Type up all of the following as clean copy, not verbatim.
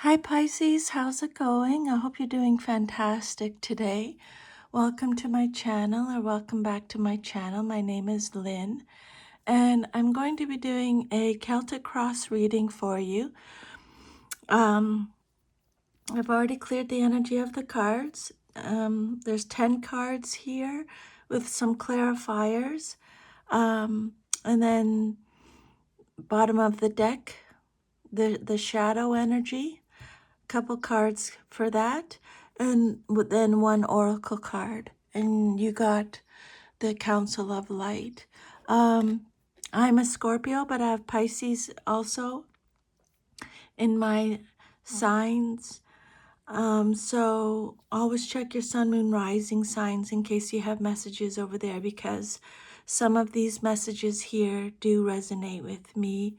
Hi Pisces, how's it going? I hope you're doing fantastic today. Welcome to my channel, or welcome back to my channel. My name is Lynn, and I'm going to be doing a Celtic Cross reading for you. I've already cleared the energy of the cards. There's 10 cards here with some clarifiers. And then bottom of the deck, the shadow energy. Couple cards for that, and then one oracle card, and you got the Council of Light. I'm a Scorpio, but I have Pisces also in my signs. So always check your sun, moon, rising signs in case you have messages over there, because some of these messages here do resonate with me.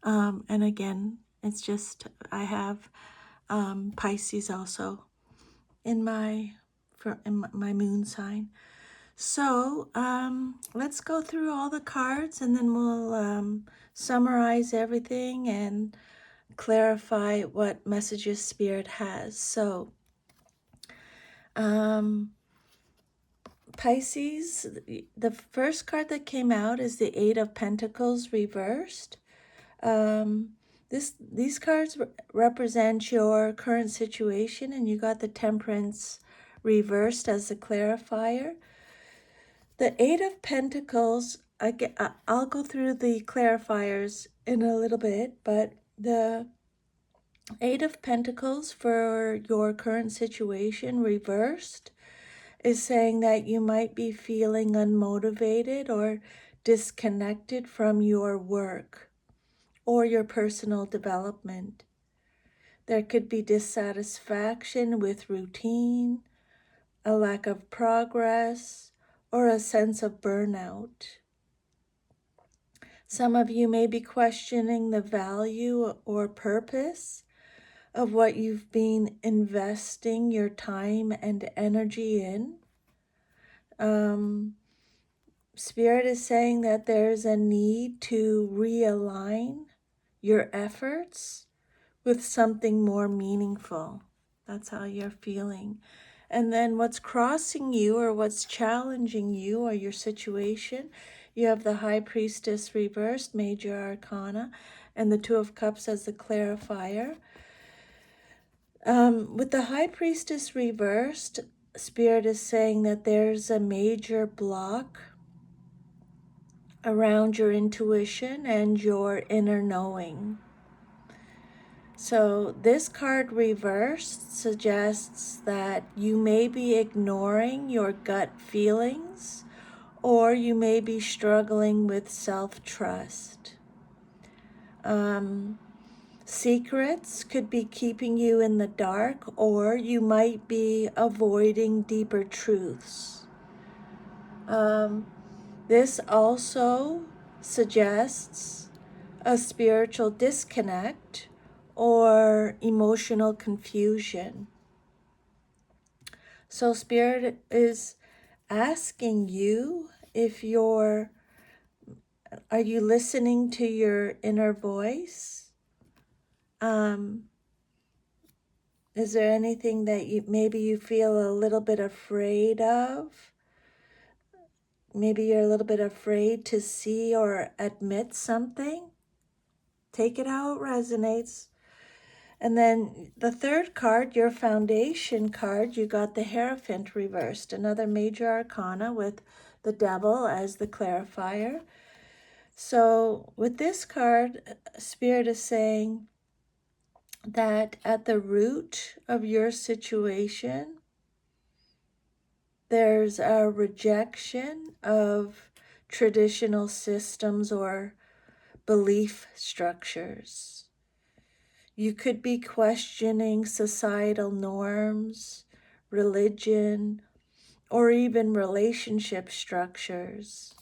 And again, it's just I have Pisces also in my moon sign. So let's go through all the cards, and then we'll summarize everything and clarify what messages Spirit has. So Pisces, the first card that came out is the Eight of Pentacles reversed. These cards represent your current situation, and you got the Temperance reversed as a clarifier. The Eight of Pentacles, I'll go through the clarifiers in a little bit, but the Eight of Pentacles for your current situation reversed is saying that you might be feeling unmotivated or disconnected from your work or your personal development. There could be dissatisfaction with routine, a lack of progress, or a sense of burnout. Some of you may be questioning the value or purpose of what you've been investing your time and energy in. Spirit is saying that there's a need to realign your efforts with something more meaningful. That's how you're feeling. And then what's crossing you, or what's challenging you or your situation, you have the High Priestess reversed, Major Arcana, and the Two of Cups as the clarifier. With the High Priestess reversed, Spirit is saying that there's a major block around your intuition and your inner knowing. So this card reversed suggests that you may be ignoring your gut feelings, or you may be struggling with self-trust. Secrets could be keeping you in the dark, or you might be avoiding deeper truths. This also suggests a spiritual disconnect or emotional confusion. So Spirit is asking you if are you listening to your inner voice? Is there anything that maybe you feel a little bit afraid of? Maybe you're a little bit afraid to see or admit something. Take it how it resonates. And then the third card, your foundation card, you got the Hierophant reversed, another major arcana with the Devil as the clarifier. So with this card, Spirit is saying that at the root of your situation, there's a rejection of traditional systems or belief structures. You could be questioning societal norms, religion, or even relationship structures.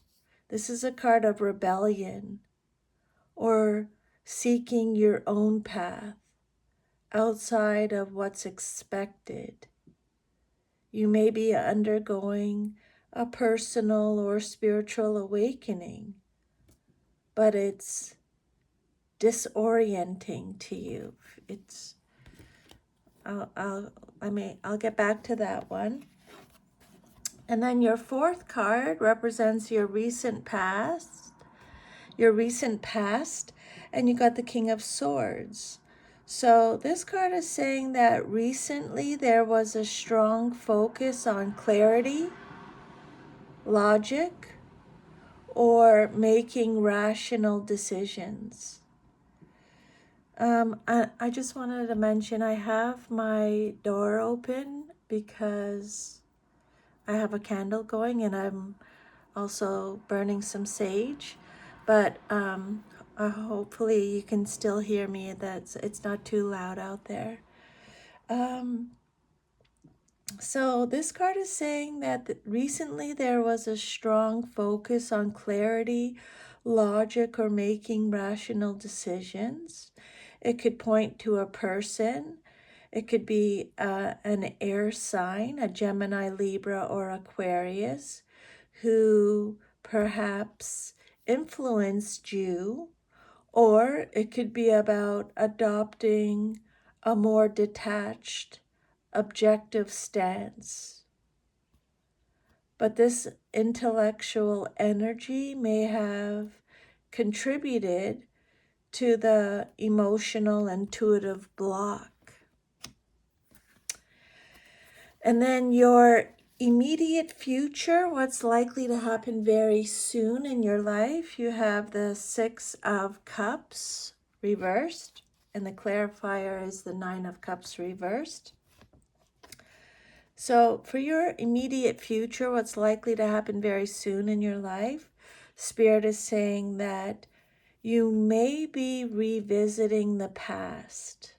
This is a card of rebellion or seeking your own path outside of what's expected. You may be undergoing a personal or spiritual awakening, but it's disorienting to you. It's I'll get back to that one. And then your fourth card represents your recent past, and you got the King of Swords. So this card is saying that recently there was a strong focus on clarity, logic, or making rational decisions. I just wanted to mention I have my door open because I have a candle going and I'm also burning some sage, but hopefully you can still hear me. It's not too loud out there. So this card is saying that recently there was a strong focus on clarity, logic, or making rational decisions. It could point to a person. It could be an air sign, a Gemini, Libra, or Aquarius, who perhaps influenced you, or it could be about adopting a more detached, objective stance. But this intellectual energy may have contributed to the emotional intuitive block. And then your immediate future, what's likely to happen very soon in your life, you have the Six of Cups reversed, and the clarifier is the Nine of Cups reversed. So for your immediate future, what's likely to happen very soon in your life, Spirit is saying that you may be revisiting the past,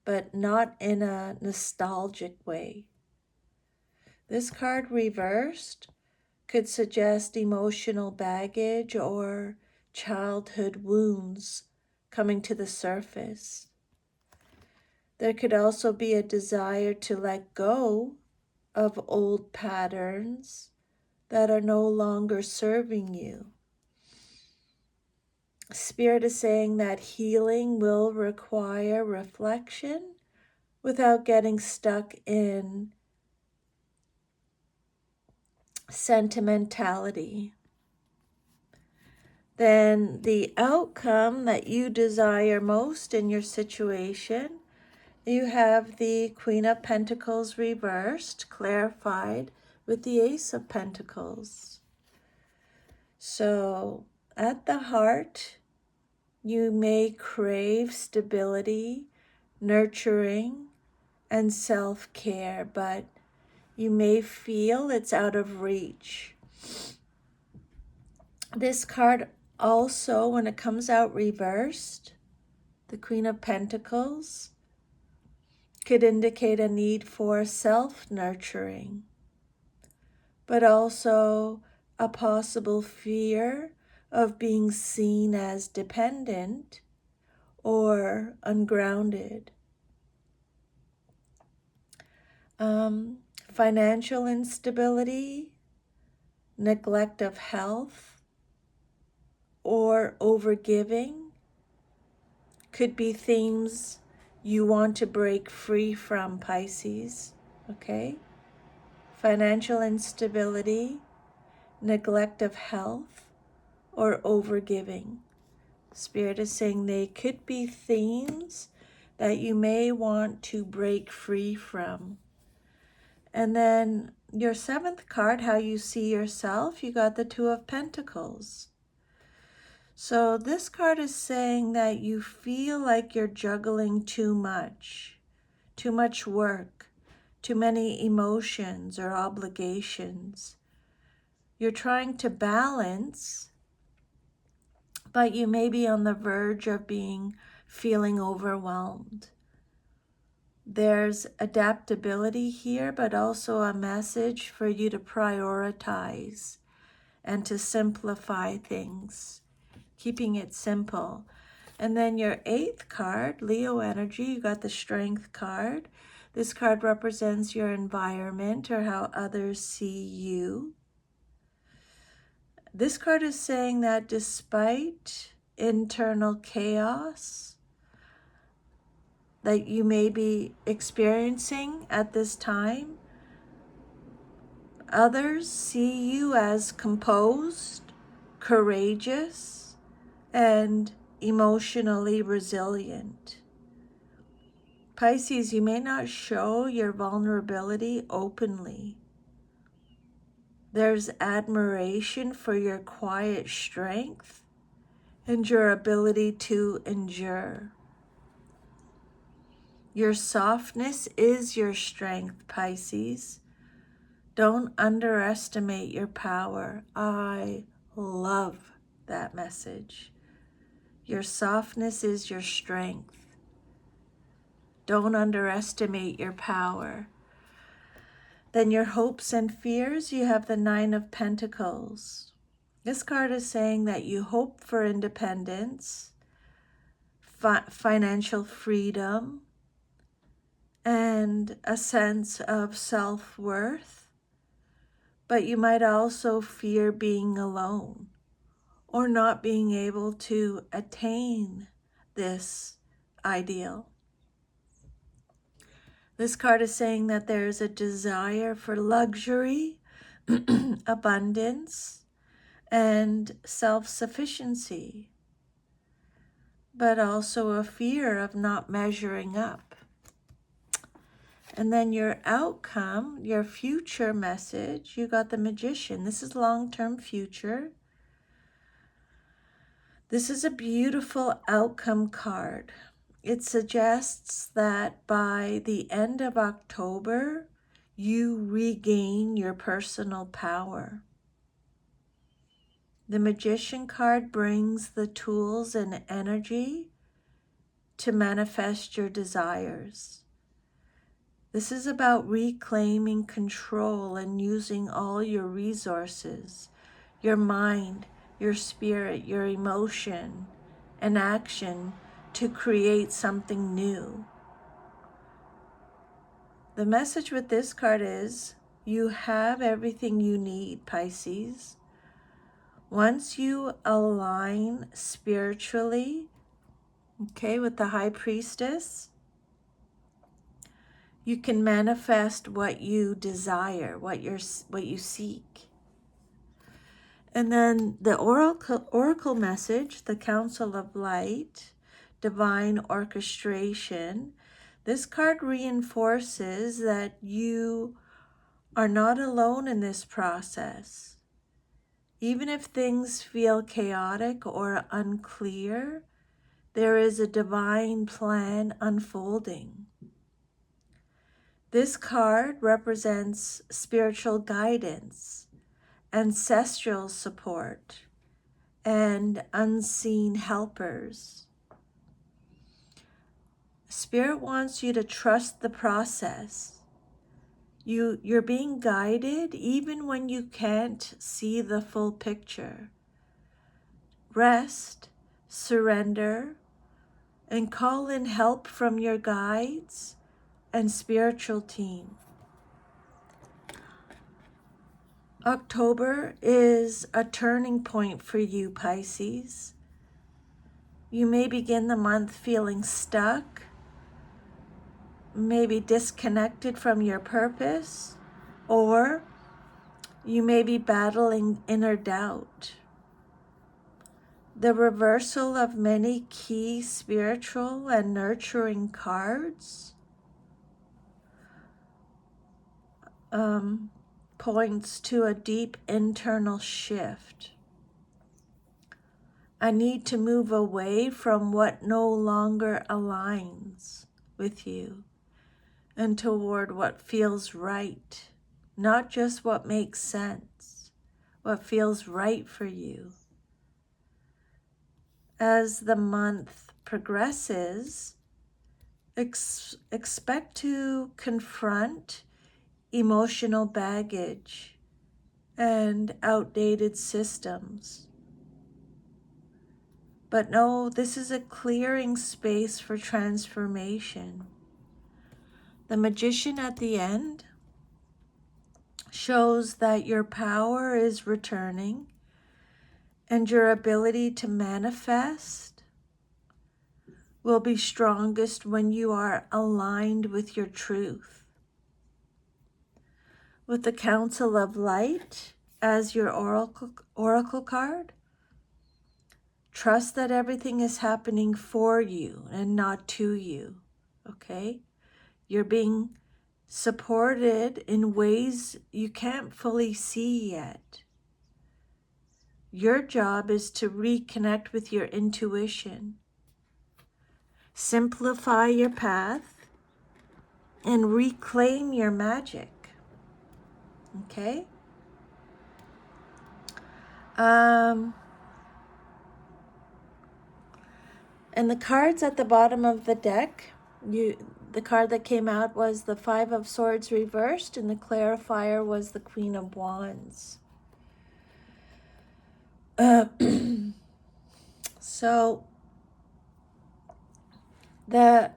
but not in a nostalgic way. This card reversed could suggest emotional baggage or childhood wounds coming to the surface. There could also be a desire to let go of old patterns that are no longer serving you. Spirit is saying that healing will require reflection without getting stuck in sentimentality. Then the outcome that you desire most in your situation, you have the Queen of Pentacles reversed, clarified with the Ace of Pentacles. So at the heart, you may crave stability, nurturing, and self-care, but you may feel it's out of reach. This card also, when it comes out reversed, the Queen of Pentacles, could indicate a need for self-nurturing, but also a possible fear of being seen as dependent or ungrounded. Financial instability, neglect of health, or overgiving could be themes you want to break free from, Pisces, okay? Financial instability, neglect of health, or overgiving. Spirit is saying they could be themes that you may want to break free from. And then your seventh card, how you see yourself, you got the Two of Pentacles. So this card is saying that you feel like you're juggling too much work, too many emotions or obligations. You're trying to balance, but you may be on the verge of feeling overwhelmed. There's adaptability here, but also a message for you to prioritize and to simplify things, keeping it simple. And then your eighth card, Leo energy, you got the Strength card. This card represents your environment or how others see you. This card is saying that despite internal chaos, that you may be experiencing at this time. Others see you as composed, courageous, and emotionally resilient. Pisces, you may not show your vulnerability openly. There's admiration for your quiet strength and your ability to endure. Your softness is your strength, Pisces. Don't underestimate your power. I love that message. Your softness is your strength. Don't underestimate your power. Then your hopes and fears, you have the Nine of Pentacles. This card is saying that you hope for independence, financial freedom, and a sense of self-worth. But you might also fear being alone or not being able to attain this ideal. This card is saying that there's a desire for luxury, abundance, and self-sufficiency, but also a fear of not measuring up. And then your outcome, your future message, you got the Magician. This is long-term future. This is a beautiful outcome card. It suggests that by the end of October, you regain your personal power. The Magician card brings the tools and energy to manifest your desires. This is about reclaiming control and using all your resources, your mind, your spirit, your emotion, and action to create something new. The message with this card is, you have everything you need, Pisces. Once you align spiritually, okay, with the High Priestess, you can manifest what you desire, what you seek. And then the oracle message, the Council of Light, divine orchestration. This card reinforces that you are not alone in this process. Even if things feel chaotic or unclear, there is a divine plan unfolding. This card represents spiritual guidance, ancestral support, and unseen helpers. Spirit wants you to trust the process. You're being guided even when you can't see the full picture. Rest, surrender, and call in help from your guides and spiritual team. October is a turning point for you, Pisces. You may begin the month feeling stuck, maybe disconnected from your purpose, or you may be battling inner doubt. The reversal of many key spiritual and nurturing cards points to a deep internal shift. A need to move away from what no longer aligns with you and toward what feels right, not just what makes sense, what feels right for you. As the month progresses, expect to confront emotional baggage and outdated systems. But no, this is a clearing space for transformation. The Magician at the end shows that your power is returning and your ability to manifest will be strongest when you are aligned with your truth. With the Council of Light as your oracle card, trust that everything is happening for you and not to you, okay? You're being supported in ways you can't fully see yet. Your job is to reconnect with your intuition, simplify your path, and reclaim your magic, okay? And the cards at the bottom of the deck, the card that came out was the Five of Swords reversed, and the clarifier was the Queen of Wands. So the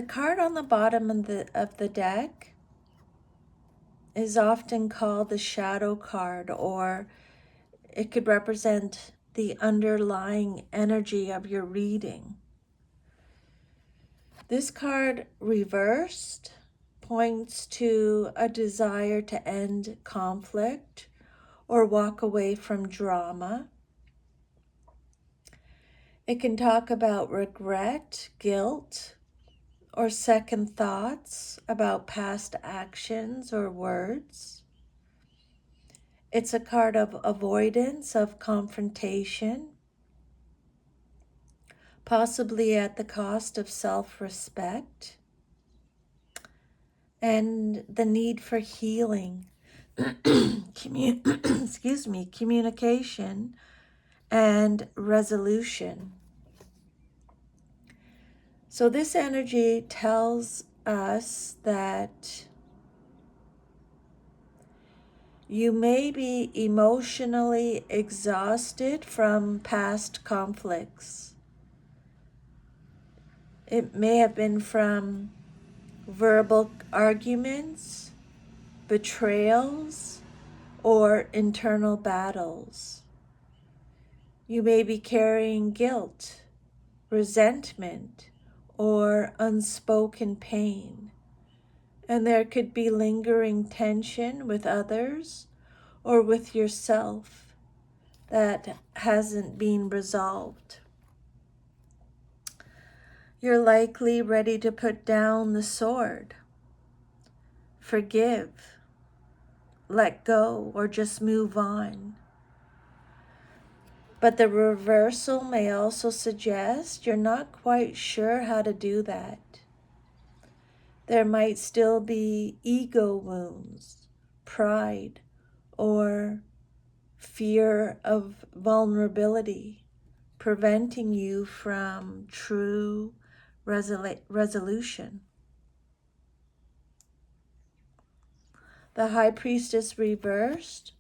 card on the bottom of the deck is often called the shadow card, or it could represent the underlying energy of your reading. This card reversed points to a desire to end conflict or walk away from drama. It can talk about regret, guilt, or second thoughts about past actions or words. It's a card of avoidance of confrontation, possibly at the cost of self-respect, and the need for healing, communication, and resolution. So this energy tells us that you may be emotionally exhausted from past conflicts. It may have been from verbal arguments, betrayals, or internal battles. You may be carrying guilt, resentment, or unspoken pain. And there could be lingering tension with others or with yourself that hasn't been resolved. You're likely ready to put down the sword, forgive, let go, or just move on. But the reversal may also suggest you're not quite sure how to do that. There might still be ego wounds, pride, or fear of vulnerability, preventing you from true resolution. The High Priestess reversed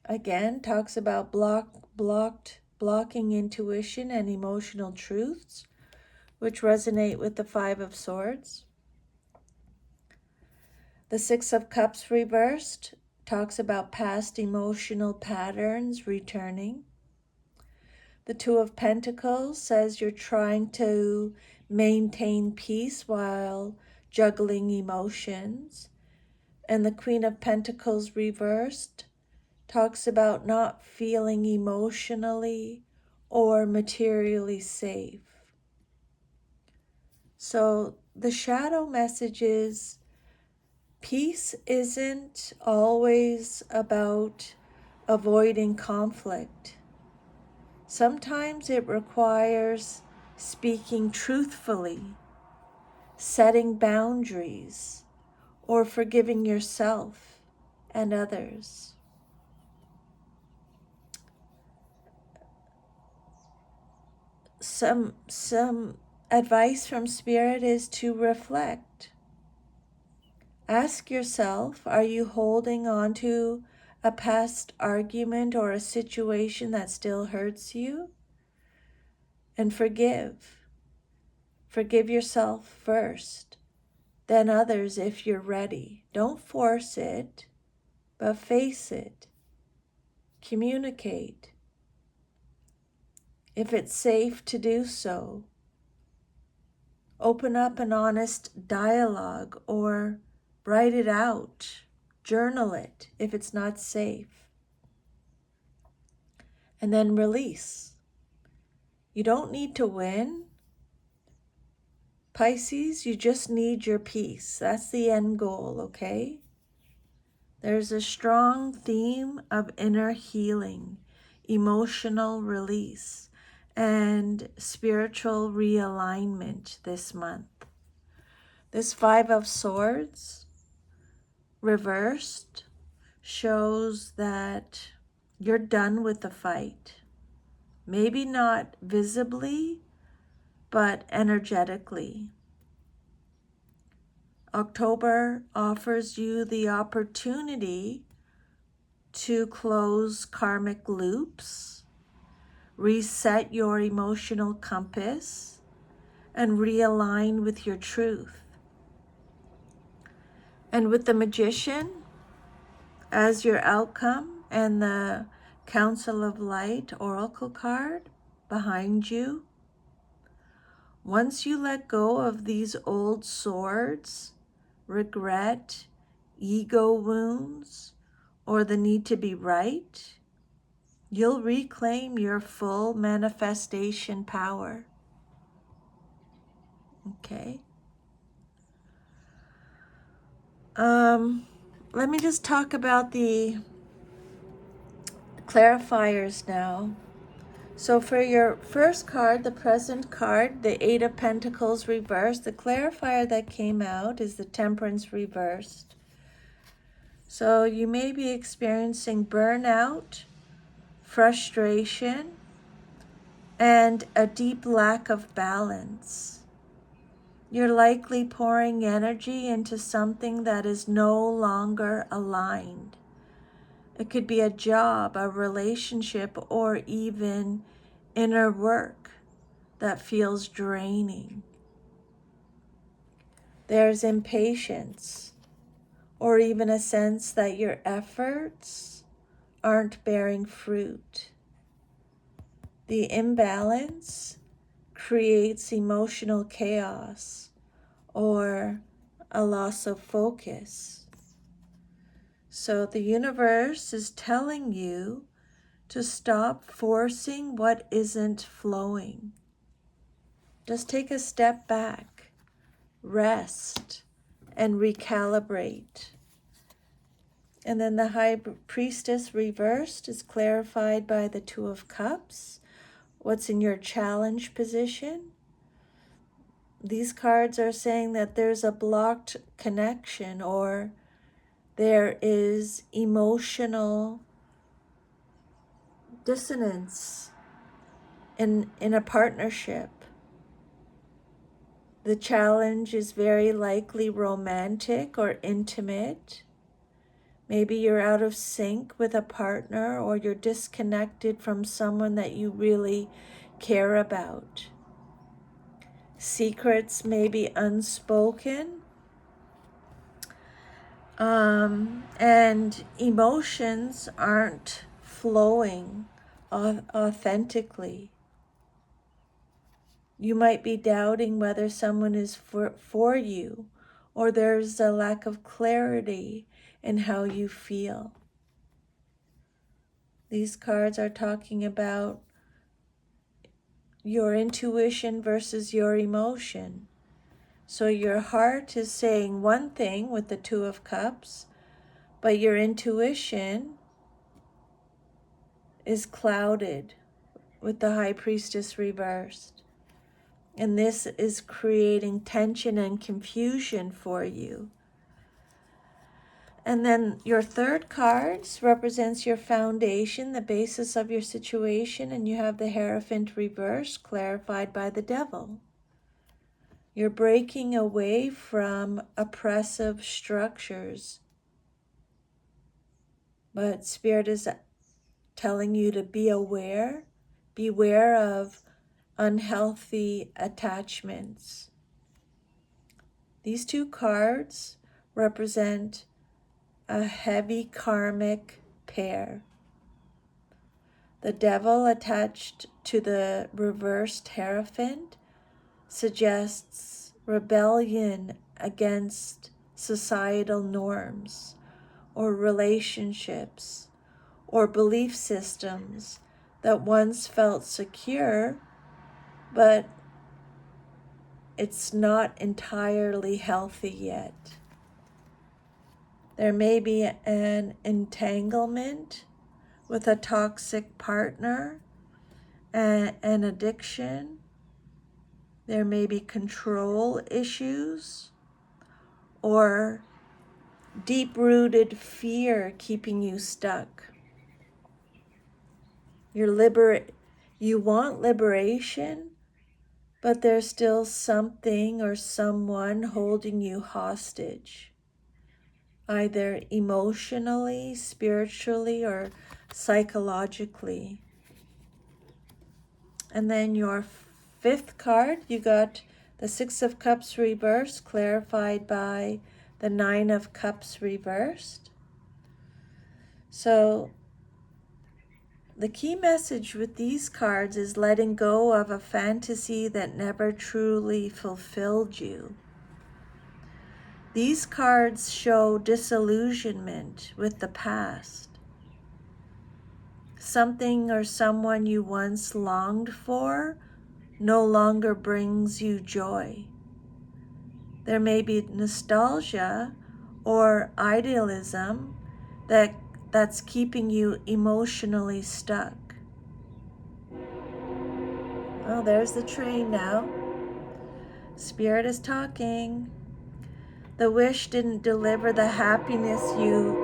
again talks about blocking intuition and emotional truths, which resonate with the Five of Swords. The Six of Cups reversed talks about past emotional patterns returning. The Two of Pentacles says you're trying to maintain peace while juggling emotions. And the Queen of Pentacles reversed talks about not feeling emotionally or materially safe. So the shadow message is peace isn't always about avoiding conflict. Sometimes it requires speaking truthfully, setting boundaries, or forgiving yourself and others. Some advice from Spirit is to reflect. Ask yourself, are you holding on to a past argument or a situation that still hurts you? And forgive. Forgive yourself first, then others if you're ready. Don't force it, but face it. Communicate. if it's safe to do so. Open up an honest dialogue or write it out. Journal it if it's not safe. And then release. You don't need to win, Pisces, you just need your peace. That's the end goal, okay? There's a strong theme of inner healing, emotional release, and spiritual realignment this month. This Five of Swords, reversed, shows that you're done with the fight. Maybe not visibly, but energetically. October offers you the opportunity to close karmic loops, reset your emotional compass, and realign with your truth. And with the Magician as your outcome and the Council of Light Oracle card behind you, once you let go of these old swords, regret, ego wounds, or the need to be right, you'll reclaim your full manifestation power. Okay. Let me just talk about the clarifiers now. So for your first card, the present card, the Eight of Pentacles reversed, the clarifier that came out is the Temperance reversed. So you may be experiencing burnout, frustration, and a deep lack of balance. You're likely pouring energy into something that is no longer aligned. It could be a job, a relationship, or even inner work that feels draining. There's impatience, or even a sense that your efforts aren't bearing fruit. The imbalance creates emotional chaos or a loss of focus. So the universe is telling you to stop forcing what isn't flowing. Just take a step back, rest, and recalibrate. And then the High Priestess reversed is clarified by the Two of Cups. What's in your challenge position? These cards are saying that there's a blocked connection, or there is emotional dissonance in a partnership. The challenge is very likely romantic or intimate. Maybe you're out of sync with a partner, or you're disconnected from someone that you really care about. Secrets may be unspoken, and emotions aren't flowing authentically. You might be doubting whether someone is for you, or there's a lack of clarity in how you feel. These cards are talking about your intuition versus your emotion. So your heart is saying one thing with the Two of Cups, but your intuition is clouded with the High Priestess reversed. And this is creating tension and confusion for you. And then your third card represents your foundation, the basis of your situation, and you have the Hierophant reversed, clarified by the Devil. You're breaking away from oppressive structures, but Spirit is telling you to beware of unhealthy attachments. These two cards represent a heavy karmic pair. The devil attached to the reversed Hierophant suggests rebellion against societal norms or relationships or belief systems that once felt secure, but it's not entirely healthy yet. There may be an entanglement with a toxic partner, an addiction. There may be control issues or deep-rooted fear keeping you stuck. You want liberation, but there's still something or someone holding you hostage, either emotionally, spiritually, or psychologically. And then your fifth card, you got the Six of Cups reversed, clarified by the Nine of Cups reversed. So the key message with these cards is letting go of a fantasy that never truly fulfilled you. These cards show disillusionment with the past. Something or someone you once longed for no longer brings you joy. There may be nostalgia or idealism that's keeping you emotionally stuck. Oh, there's the train now. Spirit is talking. The wish didn't deliver the happiness you...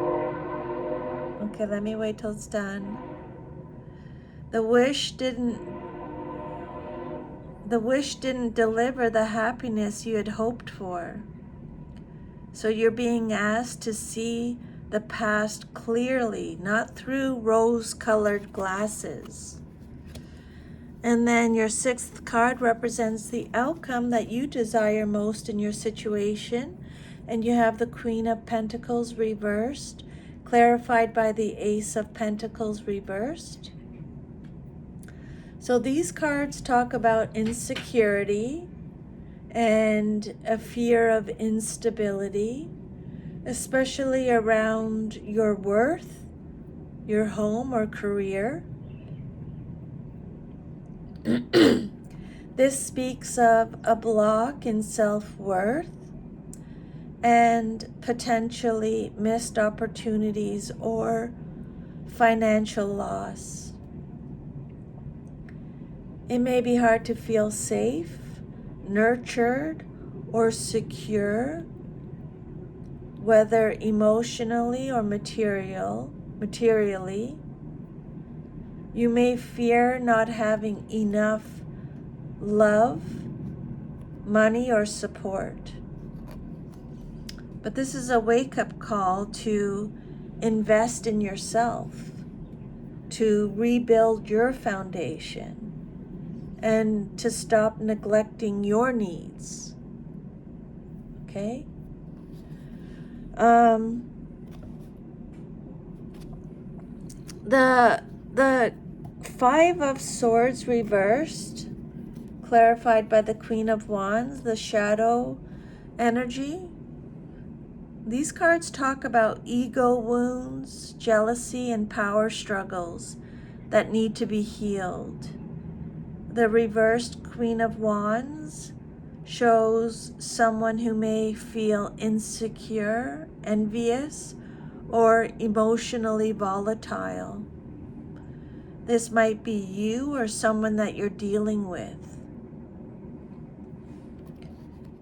Okay, let me wait till it's done. The wish didn't deliver the happiness you had hoped for. So you're being asked to see the past clearly, not through rose-colored glasses. And then your sixth card represents the outcome that you desire most in your situation. And you have the Queen of Pentacles reversed, clarified by the Ace of Pentacles reversed. So these cards talk about insecurity and a fear of instability, especially around your worth, your home or career. This speaks of a block in self-worth and potentially missed opportunities or financial loss. It may be hard to feel safe, nurtured, or secure, whether emotionally or materially. You may fear not having enough love, money, or support. But this is a wake-up call to invest in yourself, to rebuild your foundation, and to stop neglecting your needs. Okay? The Five of Swords reversed, clarified by the Queen of Wands, the shadow energy. These cards talk about ego wounds, jealousy, and power struggles that need to be healed. The reversed Queen of Wands shows someone who may feel insecure, envious, or emotionally volatile. This might be you or someone that you're dealing with.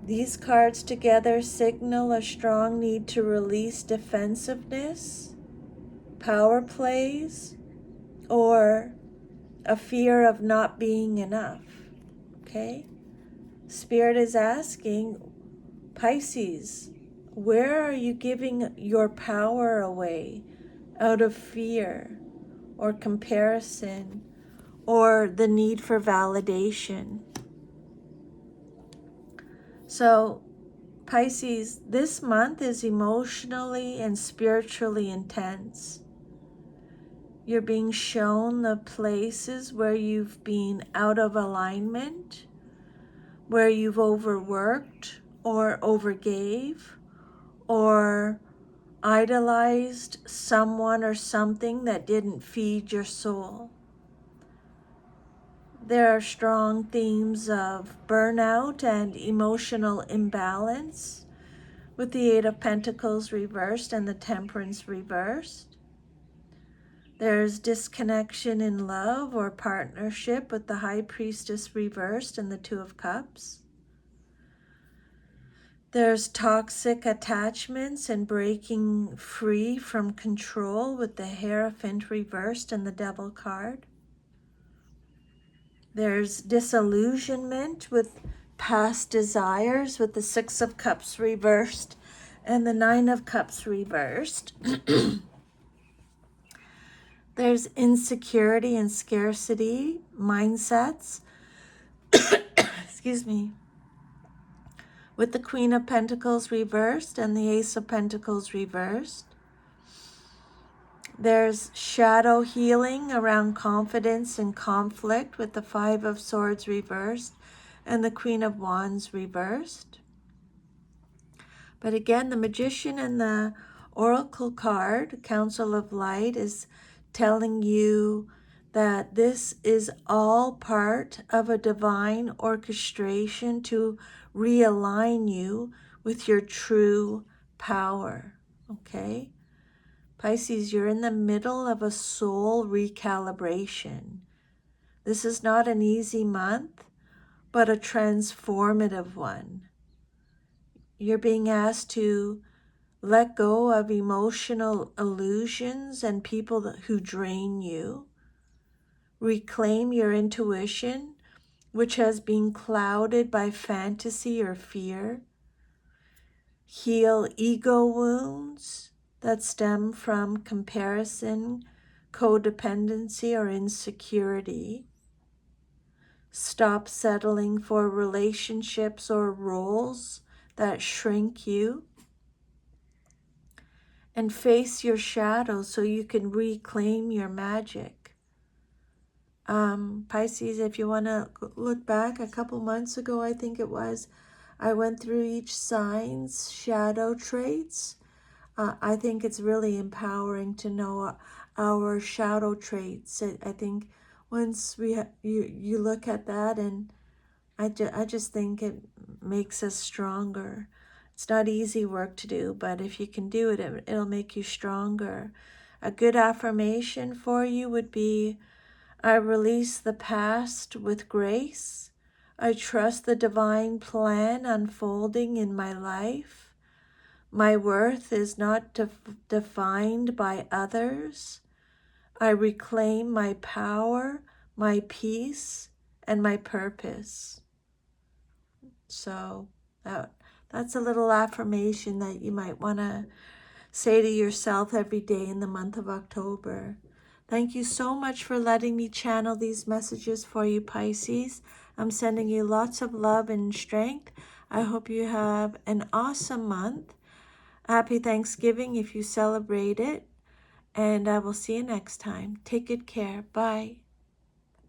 These cards together signal a strong need to release defensiveness, power plays, or a fear of not being enough. Okay? Spirit is asking, Pisces, where are you giving your power away out of fear or comparison or the need for validation? So, Pisces, this month is emotionally and spiritually intense. You're being shown the places where you've been out of alignment, where you've overworked or overgave or idolized someone or something that didn't feed your soul. There are strong themes of burnout and emotional imbalance with the Eight of Pentacles reversed and the Temperance reversed. There's disconnection in love or partnership with the High Priestess reversed and the Two of Cups. There's toxic attachments and breaking free from control with the Hierophant reversed and the Devil card. There's disillusionment with past desires with the Six of Cups reversed and the Nine of Cups reversed. There's insecurity and scarcity mindsets, excuse me, with the Queen of Pentacles reversed and the Ace of Pentacles reversed. There's shadow healing around confidence and conflict with the Five of Swords reversed and the Queen of Wands reversed. But again, the Magician and the Oracle card, Council of Light, is telling you that this is all part of a divine orchestration to realign you with your true power, okay? Pisces, you're in the middle of a soul recalibration. This is not an easy month, but a transformative one. You're being asked to let go of emotional illusions and people who drain you. Reclaim your intuition, which has been clouded by fantasy or fear. Heal ego wounds that stem from comparison, codependency, or insecurity. Stop settling for relationships or roles that shrink you. And face your shadow so you can reclaim your magic. Pisces, if you want to look back a couple months ago, I think it was, I went through each sign's shadow traits. I think it's really empowering to know our shadow traits. I think once you look at that, and I just think it makes us stronger. It's not easy work to do, but if you can do it, it'll make you stronger. A good affirmation for you would be, I release the past with grace. I trust the divine plan unfolding in my life. My worth is not defined by others. I reclaim my power, my peace, and my purpose. So that's a little affirmation that you might want to say to yourself every day in the month of October. Thank you so much for letting me channel these messages for you, Pisces. I'm sending you lots of love and strength. I hope you have an awesome month. Happy Thanksgiving if you celebrate it. And I will see you next time. Take good care. Bye.